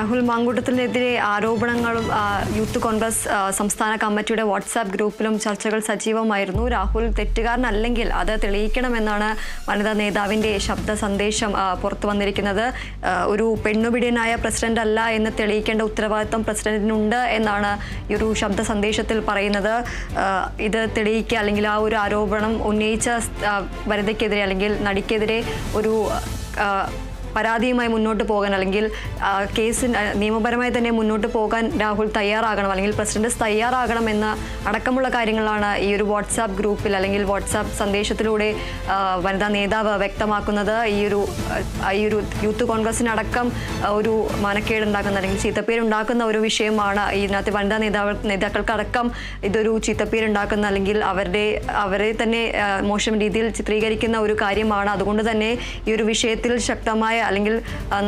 രാഹുൽ മാങ്കൂട്ടത്തിനെതിരെ ആരോപണങ്ങളും യൂത്ത് കോൺഗ്രസ് സംസ്ഥാന കമ്മിറ്റിയുടെ വാട്സാപ്പ് ഗ്രൂപ്പിലും ചർച്ചകൾ സജീവമായിരുന്നു. രാഹുൽ തെറ്റുകാരനല്ലെങ്കിൽ അത് തെളിയിക്കണമെന്നാണ് വനിതാ നേതാവിൻ്റെ ശബ്ദ സന്ദേശം പുറത്തു വന്നിരിക്കുന്നത്. ഒരു പെണ്ണുപിടിയനായ പ്രസിഡന്റ് അല്ല എന്ന് തെളിയിക്കേണ്ട ഉത്തരവാദിത്വം പ്രസിഡന്റിനുണ്ട് എന്നാണ് ഈ ഒരു ശബ്ദ സന്ദേശത്തിൽ പറയുന്നത്. ഇത് തെളിയിക്കുക അല്ലെങ്കിൽ ആ ഒരു ആരോപണം ഉന്നയിച്ച വനിതയ്ക്കെതിരെ അല്ലെങ്കിൽ നടിക്കെതിരെ ഒരു പരാതിയുമായി മുന്നോട്ട് പോകാൻ അല്ലെങ്കിൽ കേസ് നിയമപരമായി തന്നെ മുന്നോട്ട് പോകാൻ രാഹുൽ തയ്യാറാകണം അല്ലെങ്കിൽ പ്രസിഡന്റ് തയ്യാറാകണം എന്ന അടക്കമുള്ള കാര്യങ്ങളാണ് ഈ ഒരു വാട്സാപ്പ് ഗ്രൂപ്പിൽ അല്ലെങ്കിൽ വാട്സാപ്പ് സന്ദേശത്തിലൂടെ വനിതാ നേതാവ് വ്യക്തമാക്കുന്നത്. ഈ ഒരു യൂത്ത് കോൺഗ്രസിനടക്കം ഒരു മാനക്കേടുണ്ടാക്കുന്ന അല്ലെങ്കിൽ ചീത്തപ്പേരുണ്ടാക്കുന്ന ഒരു വിഷയമാണ്. ഇതിനകത്ത് വനിതാ നേതാക്കൾക്കടക്കം ഇതൊരു ചീത്തപ്പേരുണ്ടാക്കുന്ന അല്ലെങ്കിൽ അവരെ തന്നെ മോശം രീതിയിൽ ചിത്രീകരിക്കുന്ന ഒരു കാര്യമാണ്. അതുകൊണ്ട് തന്നെ ഈ ഒരു വിഷയത്തിൽ ശക്തമായ അല്ലെങ്കിൽ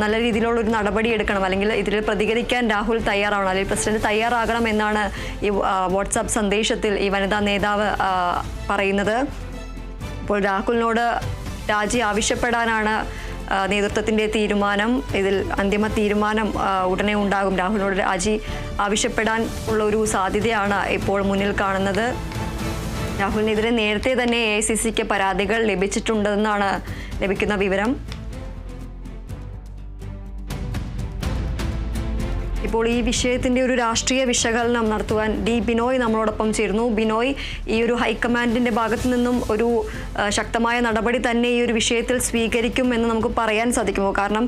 നല്ല രീതിയിലുള്ള ഒരു നടപടി എടുക്കണം അല്ലെങ്കിൽ ഇതിൽ പ്രതികരിക്കാൻ രാഹുൽ തയ്യാറാവണം അല്ലെങ്കിൽ പ്രസിഡന്റ് തയ്യാറാകണം എന്നാണ് ഈ വാട്സാപ്പ് സന്ദേശത്തിൽ ഈ വനിതാ നേതാവ് പറയുന്നത്. ഇപ്പോൾ രാഹുലിനോട് രാജി ആവശ്യപ്പെടാനാണ് നേതൃത്വത്തിൻ്റെ തീരുമാനം. ഇതിൽ അന്തിമ തീരുമാനം ഉടനെ ഉണ്ടാകും. രാഹുലിനോട് രാജി ആവശ്യപ്പെടാൻ ഉള്ള ഒരു സാധ്യതയാണ് ഇപ്പോൾ മുന്നിൽ കാണുന്നത്. രാഹുലിനെതിരെ നേരത്തെ തന്നെ AICCക്ക് പരാതികൾ ലഭിച്ചിട്ടുണ്ടെന്നാണ് ലഭിക്കുന്ന വിവരം. ഇപ്പോൾ ഈ വിഷയത്തിൻ്റെ ഒരു രാഷ്ട്രീയ വിശകലനം നടത്തുവാൻ ബിനോയ് നമ്മളോടൊപ്പം ചേരുന്നു. ബിനോയ്, ഈ ഒരു ഹൈക്കമാൻഡിൻ്റെ ഭാഗത്തു നിന്നും ഒരു ശക്തമായ നടപടി തന്നെ ഈ ഒരു വിഷയത്തിൽ സ്വീകരിക്കും എന്ന് നമുക്ക് പറയാൻ സാധിക്കുമോ? കാരണം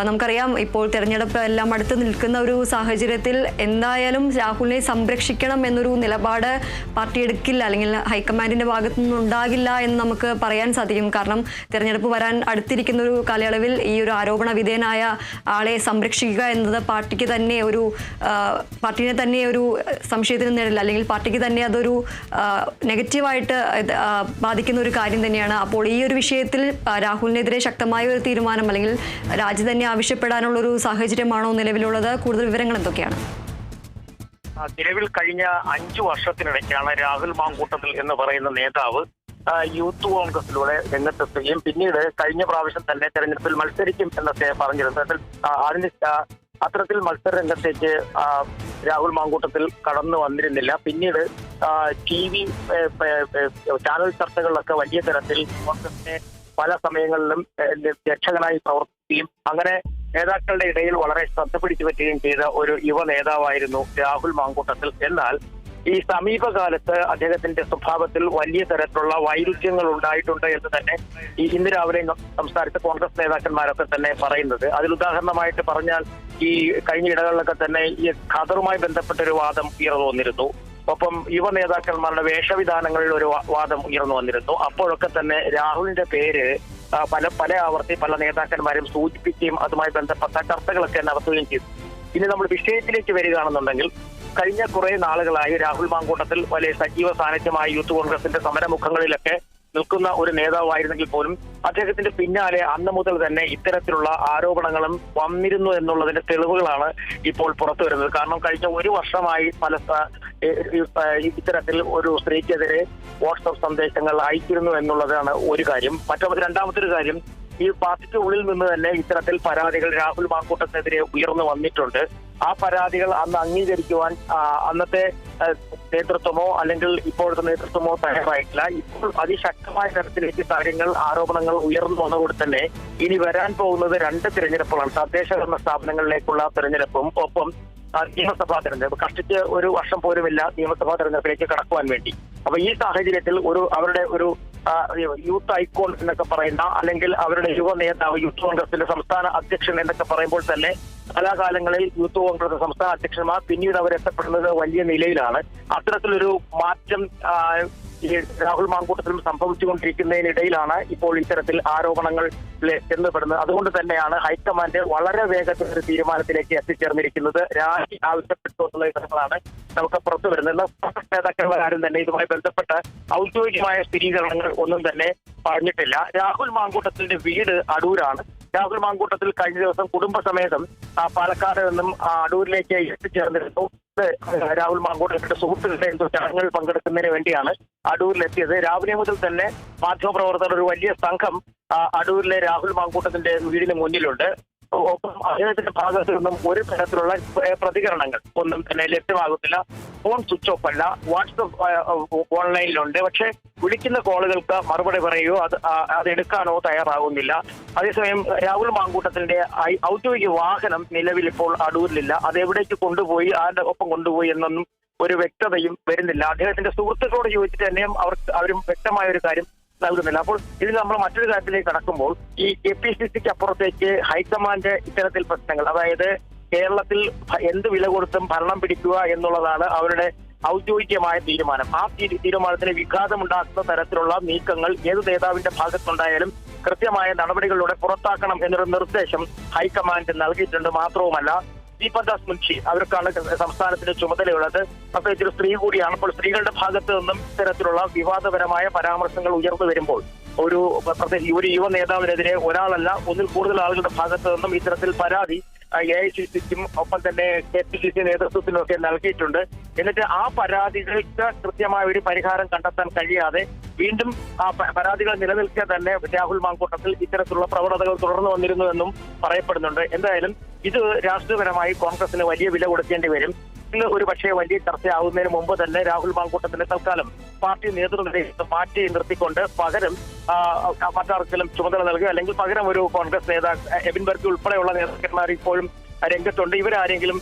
നമുക്കറിയാം ഇപ്പോൾ തെരഞ്ഞെടുപ്പ് എല്ലാം അടുത്ത് നിൽക്കുന്ന ഒരു സാഹചര്യത്തിൽ എന്തായാലും രാഹുലിനെ സംരക്ഷിക്കണം എന്നൊരു നിലപാട് പാർട്ടി എടുക്കില്ല അല്ലെങ്കിൽ ഹൈക്കമാൻഡിൻ്റെ ഭാഗത്തു നിന്നും ഉണ്ടാകില്ല എന്ന് നമുക്ക് പറയാൻ സാധിക്കും. കാരണം തെരഞ്ഞെടുപ്പ് വരാൻ അടുത്തിരിക്കുന്ന ഒരു കാലയളവിൽ ഈ ഒരു ആരോപണ വിധേയനായ ആളെ സംരക്ഷിക്കുക എന്നത് പാർട്ടിനെ തന്നെ ഒരു സംശയത്തിന് നേരില്ല അല്ലെങ്കിൽ പാർട്ടിക്ക് തന്നെ അതൊരു നെഗറ്റീവായിട്ട് ബാധിക്കുന്ന ഒരു കാര്യം തന്നെയാണ്. അപ്പോൾ ഈ ഒരു വിഷയത്തിൽ രാഹുലിനെതിരെ ശക്തമായ ഒരു തീരുമാനം അല്ലെങ്കിൽ രാജി തന്നെ ആവശ്യപ്പെടാനുള്ള ഒരു സാഹചര്യമാണോ നിലവിലുള്ളത്? കൂടുതൽ വിവരങ്ങൾ എന്തൊക്കെയാണ്? നിലവിൽ കഴിഞ്ഞ 5 വർഷത്തിനിടയ്ക്കാണ് രാഹുൽ മാങ്കൂട്ടത്തിൽ എന്ന് പറയുന്ന നേതാവ് യൂത്ത് കോൺഗ്രസിലൂടെ രംഗത്തെത്തുകയും പിന്നീട് കഴിഞ്ഞ പ്രാവശ്യം തന്നെ തെരഞ്ഞെടുപ്പിൽ മത്സരിക്കും എന്നൊക്കെ പറഞ്ഞിരുന്നത്. അത്തരത്തിൽ മത്സര രംഗത്തേക്ക് രാഹുൽ മാങ്കൂട്ടത്തിൽ കടന്നു വന്നിരുന്നില്ല. പിന്നീട് TV ചാനൽ ചർച്ചകളിലൊക്കെ വലിയ തരത്തിൽ കോൺഗ്രസിനെ പല സമയങ്ങളിലും രക്ഷകനായി പ്രവർത്തിക്കുകയും അങ്ങനെ നേതാക്കളുടെ ഇടയിൽ വളരെ ശ്രദ്ധ പിടിച്ചു പറ്റുകയും ചെയ്ത ഒരു യുവ നേതാവായിരുന്നു രാഹുൽ മാങ്കൂട്ടത്തിൽ. എന്നാൽ ഈ സമീപകാലത്ത് അദ്ദേഹത്തിന്റെ സ്വഭാവത്തിൽ വലിയ തരത്തിലുള്ള വൈരുദ്ധ്യങ്ങൾ ഉണ്ടായിട്ടുണ്ട് എന്ന് തന്നെ ഇന്ന് രാവിലെ സംസാരിച്ച കോൺഗ്രസ് നേതാക്കന്മാരൊക്കെ തന്നെ പറയുന്നത്. അതിൽ ഉദാഹരണമായിട്ട് പറഞ്ഞാൽ ഈ കഴിഞ്ഞ ഇടങ്ങളിലൊക്കെ തന്നെ ഈ ഖദറുമായി ബന്ധപ്പെട്ട ഒരു വാദം ഉയർന്നു വന്നിരുന്നു. ഒപ്പം യുവ നേതാക്കന്മാരുടെ വേഷവിധാനങ്ങളിൽ ഒരു വാദം ഉയർന്നു വന്നിരുന്നു. അപ്പോഴൊക്കെ തന്നെ രാഹുലിന്റെ പേര് പല ആവർത്തി പല നേതാക്കന്മാരും സൂചിപ്പിക്കുകയും അതുമായി ബന്ധപ്പെട്ട ചർച്ചകളൊക്കെ നടത്തുകയും ചെയ്തു. ഇനി നമ്മൾ വിഷയത്തിലേക്ക് വരികയാണെന്നുണ്ടെങ്കിൽ കഴിഞ്ഞ കുറെ നാളുകളായി രാഹുൽ മാങ്കൂട്ടത്തിൽ വലിയ സജീവ സാന്നിധ്യമായി യൂത്ത് കോൺഗ്രസിന്റെ സമരമുഖങ്ങളിലൊക്കെ നിൽക്കുന്ന ഒരു നേതാവായിരുന്നെങ്കിൽ പോലും അദ്ദേഹത്തിന്റെ പിന്നാലെ അന്ന് മുതൽ തന്നെ ഇത്തരത്തിലുള്ള ആരോപണങ്ങളും വന്നിരുന്നു എന്നുള്ളതിന്റെ തെളിവുകളാണ് ഇപ്പോൾ പുറത്തു വരുന്നത്. കാരണം കഴിഞ്ഞ 1 വർഷമായി ഇത്തരത്തിൽ ഒരു സ്ത്രീക്കെതിരെ വാട്സ്ആപ്പ് സന്ദേശങ്ങൾ അയച്ചിരുന്നു എന്നുള്ളതാണ് ഒരു കാര്യം. രണ്ടാമത്തെ ഒരു കാര്യം, ഈ പാർട്ടിക്ക് ഉള്ളിൽ നിന്ന് തന്നെ ഇത്തരത്തിൽ പരാതികൾ രാഹുൽ മാങ്കൂട്ടത്തിനെതിരെ ഉയർന്നു വന്നിട്ടുണ്ട്. ആ പരാതികൾ അന്ന് അംഗീകരിക്കുവാൻ അന്നത്തെ നേതൃത്വമോ അല്ലെങ്കിൽ ഇപ്പോഴത്തെ നേതൃത്വമോ തയ്യാറായിട്ടില്ല. ഇപ്പോൾ അതിശക്തമായ തരത്തിലേക്ക് ആരോപണങ്ങൾ ഉയർന്നു വന്നതോടെ തന്നെ ഇനി വരാൻ പോകുന്നത് 2 തിരഞ്ഞെടുപ്പുകളാണ്. തദ്ദേശ ഭരണ സ്ഥാപനങ്ങളിലേക്കുള്ള തിരഞ്ഞെടുപ്പും ഒപ്പം നിയമസഭാ തെരഞ്ഞെടുപ്പ്. കഷ്ടിച്ച് 1 വർഷം പോലുമില്ല നിയമസഭാ തെരഞ്ഞെടുപ്പിലേക്ക് കടക്കുവാൻ വേണ്ടി. അപ്പൊ ഈ സാഹചര്യത്തിൽ അവരുടെ ഒരു യൂത്ത് ഐക്കോൺ എന്നൊക്കെ പറയുന്ന അല്ലെങ്കിൽ അവരുടെ യുവ നേതാവ് യൂത്ത് കോൺഗ്രസിന്റെ സംസ്ഥാന അധ്യക്ഷൻ എന്നൊക്കെ പറയുമ്പോൾ തന്നെ കലാകാലങ്ങളിൽ യൂത്ത് കോൺഗ്രസ് സംസ്ഥാന അധ്യക്ഷന്മാർ പിന്നീട് അവരെത്തപ്പെടുന്നത് വലിയ നിലയിലാണ്. അത്തരത്തിലൊരു മാറ്റം രാഹുൽ മാങ്കൂട്ടത്തിലും സംഭവിച്ചുകൊണ്ടിരിക്കുന്നതിനിടയിലാണ് ഇപ്പോൾ ഇത്തരത്തിൽ ആരോപണങ്ങൾ ചെന്നപ്പെടുന്നത്. അതുകൊണ്ട് തന്നെയാണ് ഹൈക്കമാൻഡ് വളരെ വേഗത്തിൽ ഒരു തീരുമാനത്തിലേക്ക് എത്തിച്ചേർന്നിരിക്കുന്നത്. രാജി ആവശ്യപ്പെട്ടു എന്നുള്ള വിവരങ്ങളാണ് നമുക്ക് പുറത്തു വരുന്നത്. നേതാക്കന്മാരും തന്നെ ഇതുമായി ബന്ധപ്പെട്ട ഔദ്യോഗികമായ സ്ഥിരീകരണങ്ങൾ ഒന്നും തന്നെ പറഞ്ഞിട്ടില്ല. രാഹുൽ മാങ്കൂട്ടത്തിന്റെ വീട് അടൂരാണ്. രാഹുൽ മാങ്കൂട്ടത്തിൽ കഴിഞ്ഞ ദിവസം കുടുംബസമേതം പാലക്കാട് നിന്നും അടൂരിലേക്ക് എത്തിച്ചേർന്നിരുന്നു. രാഹുൽ മാങ്കൂട്ടത്തിന്റെ സുഹൃത്തുക്കളുടെ എന്തോ ചടങ്ങുകൾ പങ്കെടുക്കുന്നതിന് വേണ്ടിയാണ് അടൂരിലെത്തിയത്. രാവിലെ മുതൽ തന്നെ മാധ്യമപ്രവർത്തകർ ഒരു വലിയ സംഘം അടൂരിലെ രാഹുൽ മാങ്കൂട്ടത്തിന്റെ വീടിന് മുന്നിലുണ്ട്. ഒപ്പം അദ്ദേഹത്തിന്റെ ഭാഗത്തു നിന്നും ഒരു തരത്തിലുള്ള പ്രതികരണങ്ങൾ ഒന്നും തന്നെ ലഭ്യമാകുന്നില്ല. ഫോൺ സ്വിച്ച് ഓഫ് അല്ല, വാട്സപ്പ് ഓൺലൈനിലുണ്ട്. പക്ഷെ വിളിക്കുന്ന കോളുകൾക്ക് മറുപടി പറയുകയോ അതെടുക്കാനോ തയ്യാറാകുന്നില്ല. അതേസമയം രാഹുൽ മാങ്കൂട്ടത്തിന്റെ ഔദ്യോഗിക വാഹനം നിലവിൽ ഇപ്പോൾ അടൂരിലില്ല. അതെവിടേക്ക് കൊണ്ടുപോയി, ആരുടെ ഒപ്പം കൊണ്ടുപോയി എന്നൊന്നും ഒരു വ്യക്തതയും വരുന്നില്ല. അദ്ദേഹത്തിന്റെ സുഹൃത്തുക്കളോട് ചോദിച്ചിട്ട് തന്നെയും അവരും വ്യക്തമായ ഒരു കാര്യം നൽകുന്നില്ല. അപ്പോൾ ഇതിൽ നമ്മൾ മറ്റൊരു കാര്യത്തിലേക്ക് കടക്കുമ്പോൾ ഈ KPCCക്ക് അപ്പുറത്തേക്ക് ഹൈക്കമാൻഡ് ഇത്തരത്തിൽ പ്രശ്നങ്ങൾ, അതായത് കേരളത്തിൽ എന്ത് വില കൊടുത്തും ഭരണം പിടിക്കുക എന്നുള്ളതാണ് അവരുടെ ഔദ്യോഗികമായ തീരുമാനം. ആ തീരുമാനത്തിന് വിഘാതമുണ്ടാക്കുന്ന തരത്തിലുള്ള നീക്കങ്ങൾ ഏത് നേതാവിന്റെ ഭാഗത്തുണ്ടായാലും കൃത്യമായ നടപടികളിലൂടെ പുറത്താക്കണം എന്നൊരു നിർദ്ദേശം ഹൈക്കമാൻഡ് നൽകിയിട്ടുണ്ട്. മാത്രവുമല്ല, ദീപദാസ് മുൻഷി അവർക്കാണ് സംസ്ഥാനത്തിന്റെ ചുമതലയുള്ളത്. പ്രത്യേകിച്ച് ഒരു സ്ത്രീ കൂടിയാണ്. അപ്പോൾ സ്ത്രീകളുടെ ഭാഗത്ത് നിന്നും ഇത്തരത്തിലുള്ള വിവാദപരമായ പരാമർശങ്ങൾ ഉയർന്നു വരുമ്പോൾ ഒരു യുവ നേതാവിനെതിരെ ഒരാളല്ല, ഒന്നിൽ കൂടുതൽ ആളുകളുടെ ഭാഗത്ത് നിന്നും ഇത്തരത്തിൽ പരാതി AICCക്കും ഒപ്പം തന്നെ KPCC നേതൃത്വത്തിനും ഒക്കെ നൽകിയിട്ടുണ്ട്. എന്നിട്ട് ആ പരാതികൾക്ക് കൃത്യമായ ഒരു പരിഹാരം കണ്ടെത്താൻ കഴിയാതെ വീണ്ടും ആ പരാതികൾ നിലനിൽക്കെ തന്നെ രാഹുൽ മാങ്കൂട്ടത്തിൽ ഇത്തരത്തിലുള്ള പ്രവണതകൾ തുടർന്നു വന്നിരുന്നുവെന്നും പറയപ്പെടുന്നുണ്ട്. എന്തായാലും ഇത് രാഷ്ട്രീയപരമായി കോൺഗ്രസിന് വലിയ വില കൊടുക്കേണ്ടി വരും. ഇന്ന് ഒരു പക്ഷേ വലിയ ചർച്ചയാവുന്നതിന് മുമ്പ് തന്നെ രാഹുൽ മാങ്കൂട്ടത്തിന് തൽക്കാലം പാർട്ടി നേതൃത്വത്തെ മാറ്റി നിർത്തിക്കൊണ്ട് പകരം മറ്റാർക്കെങ്കിലും ചുമതല നൽകുക, അല്ലെങ്കിൽ പകരം ഒരു കോൺഗ്രസ് നേതാവ് എബിൻ ബർക്കി ഉൾപ്പെടെയുള്ള നേതാക്കന്മാർ ഇപ്പോഴും രംഗത്തുണ്ട്. ഇവരാരെങ്കിലും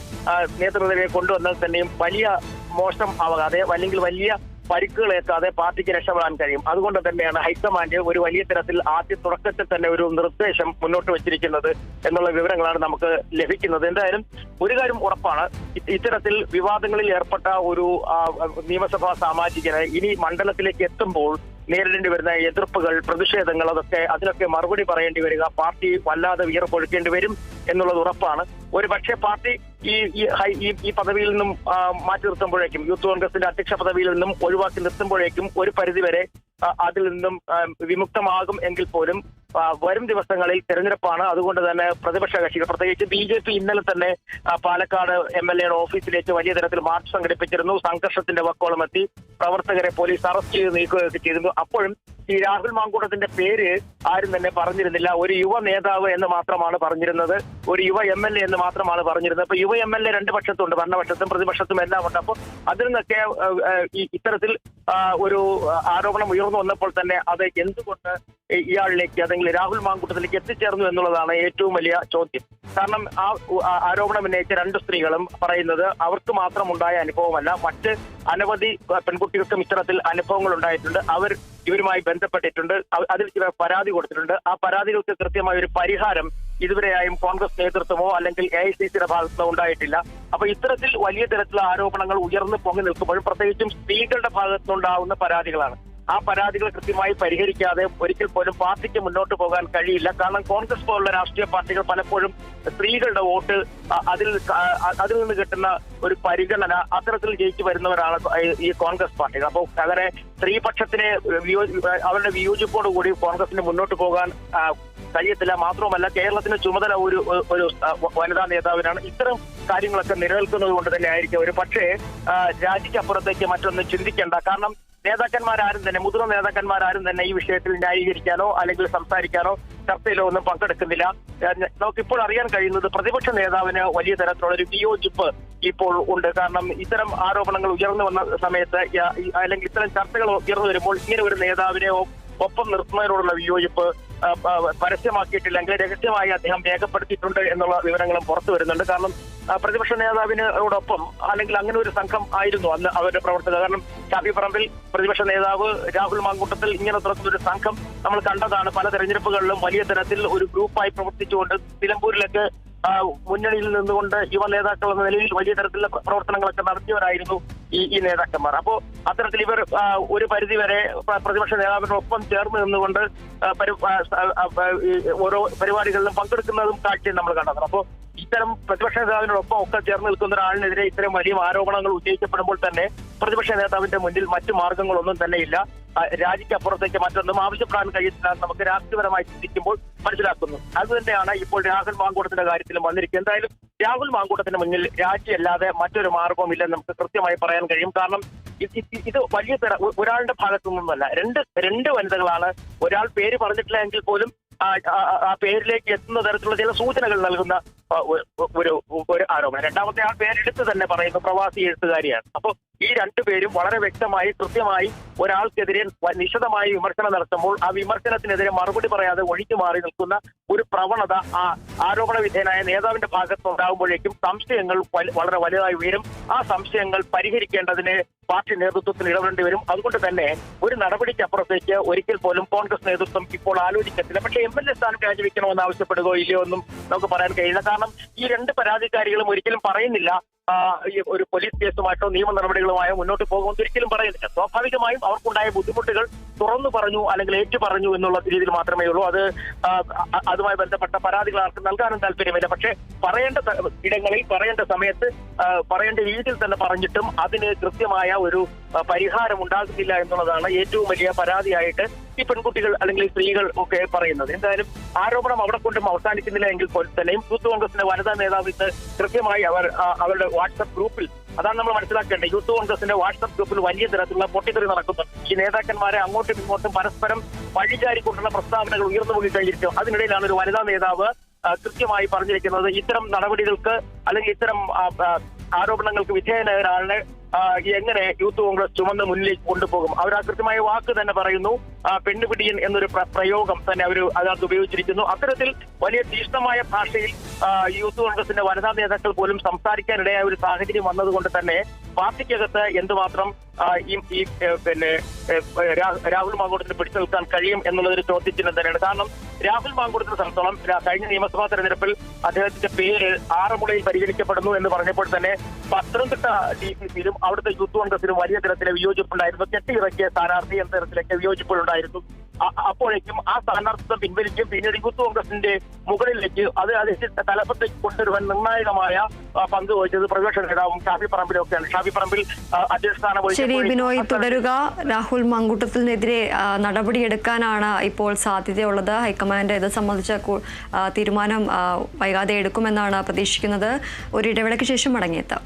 നേതൃത്വത്തെ കൊണ്ടുവന്നാൽ തന്നെയും വലിയ മോശം ആവാതെ അല്ലെങ്കിൽ വലിയ പരിക്കുകളേക്കാതെ പാർട്ടിക്ക് രക്ഷപ്പെടാൻ കഴിയും. അതുകൊണ്ട് തന്നെയാണ് ഹൈക്കമാൻഡ് ഒരു വലിയ തരത്തിൽ ആദ്യ തുടക്കത്തിൽ തന്നെ ഒരു നിർദ്ദേശം മുന്നോട്ട് വെച്ചിരിക്കുന്നത് എന്നുള്ള വിവരങ്ങളാണ് നമുക്ക് ലഭിക്കുന്നത്. എന്തായാലും ഒരു കാര്യം ഉറപ്പാണ്, ഇത്തരത്തിൽ വിവാദങ്ങളിൽ ഏർപ്പെട്ട ഒരു നിയമസഭാ സാമാജികന് ഇനി മണ്ഡലത്തിലേക്ക് എത്തുമ്പോൾ നേരിടേണ്ടി വരുന്ന എതിർപ്പുകൾ, പ്രതിഷേധങ്ങൾ, അതിനൊക്കെ മറുപടി പറയേണ്ടി വരിക, പാർട്ടി വല്ലാതെ വിയർപ്പൊഴുക്കേണ്ടി വരും എന്നുള്ളത് ഉറപ്പാണ്. ഒരു പക്ഷേ പാർട്ടി ഈ പദവിയിൽ നിന്നും മാറ്റി നിർത്തുമ്പോഴേക്കും, യൂത്ത് കോൺഗ്രസിന്റെ അധ്യക്ഷ പദവിയിൽ നിന്നും ഒഴിവാക്കി നിർത്തുമ്പോഴേക്കും ഒരു പരിധിവരെ അതിൽ നിന്നും വിമുക്തമാകും എങ്കിൽ പോലും വരും ദിവസങ്ങളിൽ തെരഞ്ഞെടുപ്പാണ്. അതുകൊണ്ട് തന്നെ പ്രതിപക്ഷ കക്ഷികൾ, പ്രത്യേകിച്ച് BJP ഇന്നലെ തന്നെ പാലക്കാട് MLA ഓഫീസിലേക്ക് വലിയ തരത്തിൽ മാർച്ച് സംഘടിപ്പിച്ചിരുന്നു. സംഘർഷത്തിന്റെ വക്കോളമെത്തി, പ്രവർത്തകരെ പോലീസ് അറസ്റ്റ് ചെയ്ത് നീക്കുകയൊക്കെ ചെയ്തിരുന്നു. അപ്പോഴും ഈ രാഹുൽ മാങ്കൂട്ടത്തിന്റെ പേര് ആരും തന്നെ പറഞ്ഞിരുന്നില്ല. ഒരു യുവ നേതാവ് എന്ന് മാത്രമാണ് പറഞ്ഞിരുന്നത്, ഒരു യുവ MLA എന്ന് മാത്രമാണ് പറഞ്ഞിരുന്നത്. അപ്പൊ യുവ MLA രണ്ട് പക്ഷത്തുണ്ട്, ഭരണപക്ഷത്തും പ്രതിപക്ഷത്തും എല്ലാം ഉണ്ട്. അപ്പോൾ അതിൽ നിന്നൊക്കെ ഇത്തരത്തിൽ ഒരു ആരോപണം ഉയർന്നു വന്നപ്പോൾ തന്നെ അത് എന്തുകൊണ്ട് ഇയാളിലേക്ക്, അല്ലെങ്കിൽ രാഹുൽ മാങ്കൂട്ടത്തിലേക്ക് എത്തിച്ചേർന്നു എന്നുള്ളതാണ് ഏറ്റവും വലിയ ചോദ്യം. കാരണം ആ ആരോപണം ഉന്നയിച്ച രണ്ട് സ്ത്രീകളും പറയുന്നത് അവർക്ക് മാത്രം ഉണ്ടായ അനുഭവമല്ല, മറ്റ് അനവധി പെൺകുട്ടികൾക്കും ഇത്തരത്തിൽ അനുഭവങ്ങൾ ഉണ്ടായിട്ടുണ്ട്. അവർ ഇവരുമായി ബന്ധപ്പെട്ടിട്ടുണ്ട്, അതിൽ പരാതി കൊടുത്തിട്ടുണ്ട്. ആ പരാതികൾക്ക് കൃത്യമായ ഒരു പരിഹാരം ഇതുവരെയായും കോൺഗ്രസ് നേതൃത്വമോ അല്ലെങ്കിൽ AICCയുടെ ഭാഗത്തോ ഉണ്ടായിട്ടില്ല. അപ്പൊ ഇത്തരത്തിൽ വലിയ തരത്തിലുള്ള ആരോപണങ്ങൾ ഉയർന്നു പൊങ്ങി നിൽക്കുമ്പോഴും പ്രത്യേകിച്ചും സ്ത്രീകളുടെ ഭാഗത്തുനിന്നുണ്ടാവുന്ന പരാതികളാണ്. ആ പരാതികൾ കൃത്യമായി പരിഹരിക്കാതെ ഒരിക്കൽ പോലും പാർട്ടിക്ക് മുന്നോട്ട് പോകാൻ കഴിയില്ല. കാരണം കോൺഗ്രസ് പോലുള്ള രാഷ്ട്രീയ പാർട്ടികൾ പലപ്പോഴും സ്ത്രീകളുടെ വോട്ട് അതിൽ നിന്ന് കിട്ടുന്ന ഒരു പരിഗണന അത്തരത്തിൽ ജയിച്ചു വരുന്നവരാണ് ഈ കോൺഗ്രസ് പാർട്ടികൾ. അപ്പോൾ അങ്ങനെ സ്ത്രീപക്ഷത്തിനെ അവരുടെ വിയോജിപ്പോടുകൂടി കോൺഗ്രസിന് മുന്നോട്ട് പോകാൻ കഴിയത്തില്ല. മാത്രവുമല്ല, കേരളത്തിന് ചുമതല ഒരു വനിതാ നേതാവിനാണ്. ഇത്തരം കാര്യങ്ങളൊക്കെ നിലനിൽക്കുന്നത് കൊണ്ട് തന്നെ ആയിരിക്കും ഒരു പക്ഷേ രാജിക്കപ്പുറത്തേക്ക് മറ്റൊന്നും ചിന്തിക്കേണ്ട. കാരണം നേതാക്കന്മാരാരും തന്നെ, മുതിർന്ന നേതാക്കന്മാരാരും തന്നെ ഈ വിഷയത്തിൽ ന്യായീകരിക്കാനോ അല്ലെങ്കിൽ സംസാരിക്കാനോ ചർച്ചയിലോ ഒന്നും പങ്കെടുക്കുന്നില്ല. നമുക്കിപ്പോൾ അറിയാൻ കഴിയുന്നത് പ്രതിപക്ഷ നേതാവിന് വലിയ തരത്തിലുള്ള ഒരു വിയോജിപ്പ് ഇപ്പോൾ ഉണ്ട്. കാരണം ഇത്തരം ആരോപണങ്ങൾ ഉയർന്നു വന്ന സമയത്ത് അല്ലെങ്കിൽ ഇത്തരം ചർച്ചകൾ ഉയർന്നു വരുമ്പോൾ ഇങ്ങനെ ഒരു നേതാവിനെ ഒപ്പം നിർത്തുന്നതിനോടുള്ള വിയോജിപ്പ് പരസ്യമാക്കിയിട്ടില്ലെങ്കിൽ രഹസ്യമായി അദ്ദേഹം രേഖപ്പെടുത്തിയിട്ടുണ്ട് എന്നുള്ള വിവരങ്ങളും പുറത്തു വരുന്നുണ്ട്. കാരണം പ്രതിപക്ഷ നേതാവിനോടൊപ്പം അല്ലെങ്കിൽ അങ്ങനെ ഒരു സംഘം ആയിരുന്നു അന്ന് അവരുടെ പ്രവർത്തകർ. കാരണം ഷാഫി പറമ്പിൽ, പ്രതിപക്ഷ നേതാവ് രാഹുൽ മാങ്കൂട്ടത്തിൽ, ഇങ്ങനെ തുറക്കുന്നൊരു സംഘം നമ്മൾ കണ്ടതാണ്. പല തെരഞ്ഞെടുപ്പുകളിലും വലിയ തരത്തിൽ ഒരു ഗ്രൂപ്പായി പ്രവർത്തിച്ചുകൊണ്ട് നിലമ്പൂരിലൊക്കെ മുന്നണിയിൽ നിന്നുകൊണ്ട് യുവ നേതാക്കൾ എന്ന നിലയിൽ വലിയ തരത്തിലുള്ള പ്രവർത്തനങ്ങളൊക്കെ നടത്തിയവരായിരുന്നു ഈ നേതാക്കന്മാർ. അപ്പോൾ അത്തരത്തിൽ ഇവർ ഒരു പരിധിവരെ പ്രതിപക്ഷ നേതാവിനൊപ്പം ചേർന്ന് നിന്നുകൊണ്ട് ഓരോ പരിപാടികളിലും പങ്കെടുക്കുന്നതും കാഴ്ചയും നമ്മൾ കണ്ടതാണ്. അപ്പോൾ ഇത്തരം പ്രതിപക്ഷ നേതാവിനോടൊപ്പം ഒക്കെ ചേർന്ന് നിൽക്കുന്ന ഒരാളിനെതിരെ ഇത്തരം വലിയ ആരോപണങ്ങൾ ഉന്നയിക്കപ്പെടുമ്പോൾ തന്നെ പ്രതിപക്ഷ നേതാവിന്റെ മുന്നിൽ മറ്റു മാർഗങ്ങളൊന്നും തന്നെ ഇല്ല. രാജിക്കപ്പുറത്തേക്ക് മറ്റൊന്നും ആവശ്യപ്പെടാൻ കഴിയില്ല. നമുക്ക് രാഷ്ട്രീയപരമായി ചിന്തിക്കുമ്പോൾ മനസ്സിലാക്കുന്നു. അതുതന്നെയാണ് ഇപ്പോൾ രാഹുൽ മാങ്കൂട്ടത്തിന്റെ കാര്യത്തിലും വന്നിരിക്കുന്നത്. എന്തായാലും രാഹുൽ മാങ്കൂട്ടത്തിന് മുന്നിൽ രാജിയല്ലാതെ മറ്റൊരു മാർഗവും ഇല്ലെന്ന് നമുക്ക് കൃത്യമായി പറയാൻ കഴിയും. കാരണം ഇത് വലിയ ഒരാളുടെ ഭാഗത്തു നിന്നല്ല, രണ്ട് വനിതകളാണ്. ഒരാൾ പേര് പറഞ്ഞിട്ടില്ല എങ്കിൽ പോലും ആ പേരിലേക്ക് എത്തുന്ന തരത്തിലുള്ള ചില സൂചനകൾ നൽകുന്ന ഒരു ആരോപണം. രണ്ടാമത്തെ ആൾ പേരെടുത്ത് തന്നെ പറയുന്നു പ്രവാസി എഴുത്തുകാരിയാണ്. അപ്പോൾ ഈ രണ്ടുപേരും വളരെ വ്യക്തമായി കൃത്യമായി ഒരാൾക്കെതിരെ നിശിതമായി വിമർശനം നടത്തുമ്പോൾ ആ വിമർശനത്തിനെതിരെ മറുപടി പറയാതെ ഒഴിഞ്ഞു മാറി നിൽക്കുന്ന ഒരു പ്രവണത ആ ആരോപണ വിധേയനായ നേതാവിന്റെ ഭാഗത്ത് ഉണ്ടാകുമ്പോഴേക്കും സംശയങ്ങൾ വളരെ വലുതായി ഉയരും. ആ സംശയങ്ങൾ പരിഹരിക്കേണ്ടതിന് പാർട്ടി നേതൃത്വത്തിന് ഇടപെടേണ്ടി വരും. അതുകൊണ്ട് തന്നെ ഒരു നടപടിക്ക് അപ്പുറത്തേക്ക് ഒരിക്കൽ പോലും കോൺഗ്രസ് നേതൃത്വം ഇപ്പോൾ ആലോചിക്കത്തില്ല. പക്ഷേ MLA സ്ഥാനം രാജിവെക്കണമെന്ന് ആവശ്യപ്പെടുകയോ ഇല്ലയോ എന്നും നമുക്ക് പറയാൻ കഴിയില്ല. കാരണം ഈ രണ്ട് പരാതിക്കാരികളും ഒരിക്കലും പറയുന്നില്ല ഒരു പോലീസ് കേസുമായിട്ടോ നിയമ നടപടികളുമായോ മുന്നോട്ട് പോകുമെന്ന് ഒരിക്കലും പറയുന്നില്ല. സ്വാഭാവികമായും അവർക്കുണ്ടായ ബുദ്ധിമുട്ടുകൾ തുറന്നു പറഞ്ഞു അല്ലെങ്കിൽ ഏറ്റു പറഞ്ഞു എന്നുള്ള രീതിയിൽ മാത്രമേ ഉള്ളൂ. അതുമായി ബന്ധപ്പെട്ട പരാതികൾ ആർക്കും നൽകാനും താല്പര്യമില്ല. പക്ഷേ പറയേണ്ട ഇടങ്ങളിൽ പറയേണ്ട സമയത്ത് പറയേണ്ട രീതിയിൽ തന്നെ പറഞ്ഞിട്ടും അതിന് കൃത്യമായ ഒരു പരിഹാരം ഉണ്ടാകുന്നില്ല എന്നുള്ളതാണ് ഏറ്റവും വലിയ പരാതിയായിട്ട് ഈ പെൺകുട്ടികൾ അല്ലെങ്കിൽ സ്ത്രീകൾ ഒക്കെ പറയുന്നത്. എന്തായാലും ആരോപണം അവിടെ കൊണ്ടും അവസാനിക്കുന്നില്ല എങ്കിൽ പോലും തന്നെയും യൂത്ത് കോൺഗ്രസിന്റെ വനിതാ നേതാവ് ഇന്ന് കൃത്യമായി അവരുടെ വാട്സ്ആപ്പ് ഗ്രൂപ്പിൽ, അതാണ് നമ്മൾ മനസ്സിലാക്കേണ്ടത്, യൂത്ത് കോൺഗ്രസിന്റെ വാട്സ്ആപ്പ് ഗ്രൂപ്പിൽ വലിയ തരത്തിലുള്ള പൊട്ടിത്തെറി നടക്കുന്നുണ്ട്. ഈ നേതാക്കന്മാരെ അങ്ങോട്ടും ഇങ്ങോട്ടും പരസ്പരം വഴിചാരിക്കൊണ്ടുള്ള പ്രസ്താവനകൾ ഉയർന്നു പോയി കഴിഞ്ഞിരിക്കും. അതിനിടയിലാണ് ഒരു വനിതാ നേതാവ് കൃത്യമായി പറഞ്ഞിരിക്കുന്നത് ഇത്തരം നടപടികൾക്ക് അല്ലെങ്കിൽ ഇത്തരം ആരോപണങ്ങൾക്ക് വിധേയനായ ഒരാളിനെ എങ്ങനെ യൂത്ത് കോൺഗ്രസ് ചുമന്ന് മുന്നിലേക്ക് കൊണ്ടുപോകും. അവർ ആ കൃത്യമായ വാക്ക് തന്നെ പറയുന്നു. പെണ്ണുപിടിയൻ എന്നൊരു പ്രയോഗം തന്നെ അതിനകത്ത് ഉപയോഗിച്ചിരിക്കുന്നു. അത്തരത്തിൽ വലിയ തീഷ്ണമായ ഭാഷയിൽ യൂത്ത് കോൺഗ്രസിന്റെ വനിതാ നേതാക്കൾ പോലും സംസാരിക്കാനിടയായ ഒരു സാഹചര്യം വന്നതുകൊണ്ട് തന്നെ പാർട്ടിക്കകത്ത് എന്തുമാത്രം രാഹുൽ മാങ്കൂട്ടത്തിന് പിടിച്ചു നിൽക്കാൻ കഴിയും എന്നുള്ളതൊരു ചോദ്യചിഹ്നം തന്നെയാണ്. കാരണം രാഹുൽ മാങ്കൂട്ടത്തിനെ സംബന്ധിച്ചോളം കഴിഞ്ഞ നിയമസഭാ തെരഞ്ഞെടുപ്പിൽ അദ്ദേഹത്തിന്റെ പേര് ആറന്മുളയിൽ പരിഗണിക്കപ്പെടുന്നു എന്ന് പറഞ്ഞപ്പോൾ തന്നെ പത്തനംതിട്ട DCCയിലും അവിടുത്തെ യൂത്ത് കോൺഗ്രസിലും വലിയ തരത്തിലെ വിയോജിപ്പുണ്ടായിരുന്നു. കെട്ടിയിറക്കിയ സ്ഥാനാർത്ഥി എന്ന തരത്തിലൊക്കെ വിയോജിപ്പുകളുണ്ടായിരുന്നു. അപ്പോഴേക്കും ആ സ്ഥാനാർത്ഥിത്വം പിൻവലിക്കും. പിന്നീട് യൂത്ത് കോൺഗ്രസിന്റെ മുകളിലേക്ക് അതിന്റെ തലപ്പത്തേക്ക് കൊണ്ടുവരുവാൻ നിർണായകമായ പങ്ക് വഹിച്ചത് പ്രതിപക്ഷ നേതാവും ഷാഫി പറമ്പിലും ഒക്കെയാണ്. ഷാഫി പറമ്പിൽ അധ്യക്ഷ സ്ഥാനം വഹിച്ചു. ശരി ബിനോയ്, തുടരുക. രാഹുൽ മാങ്കൂട്ടത്തിനെതിരെ നടപടിയെടുക്കാനാണ് ഇപ്പോൾ സാധ്യതയുള്ളത്. ഹൈക്കമാൻഡ് ഇത് സംബന്ധിച്ച തീരുമാനം വൈകാതെ എടുക്കുമെന്നാണ് പ്രതീക്ഷിക്കുന്നത്. ഒരു ഇടവേളയ്ക്ക് ശേഷം മടങ്ങിയെത്താം.